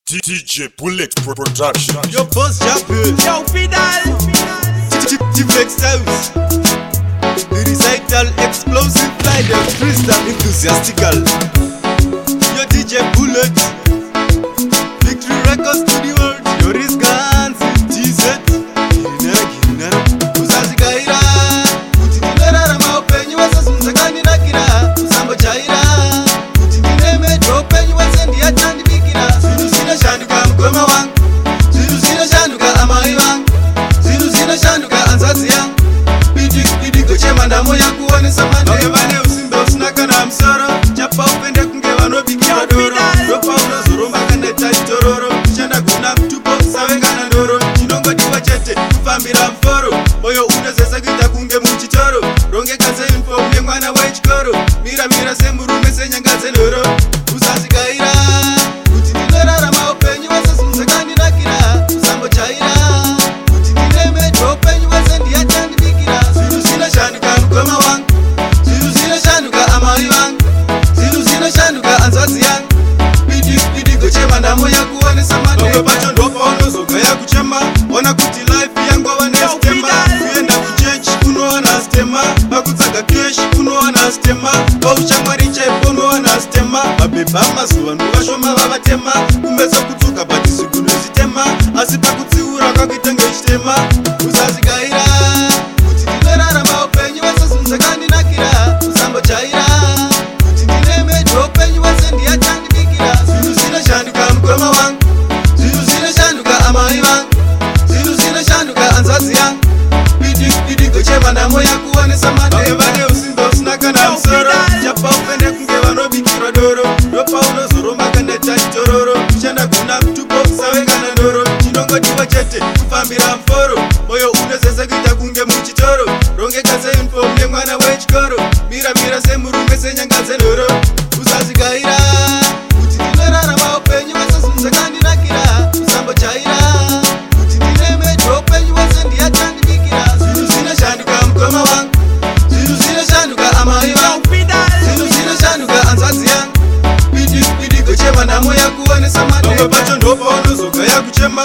DJ Bullet Production. Yo boss Jappy, Yo Fidal, T-Flex House. The recital explosive fly the crystal enthusiastical. Yo DJ Bullet, Victory Records to the world. Yo risk guns, TZ. Usazikaira, kuti ndinera maupenyu wese sunzakandinakira. Usambo chaira, kuti ndineme upenyu wese ndiyatandibikira. Zvinhu zvinoshanduka mugoma wangu, zvinhu zvinoshanduka amai vangu, zvinhu zvinoshanduka anzadzi yangu. Bidigo chemandamo yakuonesa mande vane usimbe usina kana musoro. Chapa upende kunge vanobikira doro. Ropa unozoromba kaneta chitororo. Tichenda kuna mtupo savengana ndoro. Chinongodiwa chete kufambira mforo. Moyo unozesa kuita kunge muchitoro. Rongeka seinfo une mwana wechikoro. Mira semurume senyanga dzenhoro. Usazikaira kuti ndinorarama upenyu wese sunzakandinakira. Usambochaira kuti ndineme upenyu wese ndiyatandibikira. Zvinhu zvinoshanduka mugoma wangu, zvinhu zvinoshanduka amai vangu, zvinhu zvinoshanduka anzadzi yangu. Bidigo chemandamo yakuonesa mande pamwe pacho ndopa unozogaya kuchema. Ona kuti life yangu ava nesitema. Kuenda kuchechi unowana sitema, pakutsaga keshi unowana sitema, paushamwari chaipo unowana sitema. Mabhebha mazuva ndovashoma vavatema, kumesa kutsuka bhati zvigunhu zvitema, asi pakutsiura kwakuita ngechitema. Usazikaira kuti ndinorarama upenyu wese sunzakandinakira. Usambochaira kuti ndineme upenyu wese ndiyatandibikira. Zvinhu zvinoshanduka mugoma wangu, zvinhu zvinoshanduka amai vangu, zvinhu zvinoshanduka anzadzi yangu. Bidigo chemandamo yakuonesa mande vane usimbe usina kana musoro. Chapa upende kunge vanobikirwa doro. Ropa unozoromba kaneta chitororo. Tichenda kuna mtupo savengana ndoro. Chinongodiwa chete kufambira mforo. Moyo unozesa kuita kunge muchitoro. Rongeka seinfo une mwana wechikoro. Mira semurume senyanga dzenhoro. Usazikaira kuti ndinorarama upenyu wese sunzakandinakira. Usambochaira kuti ndineme upenyu wese ndiyatandibikira. Zvinhu zvinoshanduka mugoma wangu, zvinhu zvinoshanduka amai vangu, zvinhu zvinoshanduka anzadzi yangu. Bidigo chemandamo yakuonesa mande pamwe pacho ndopa unozogaya kuchema.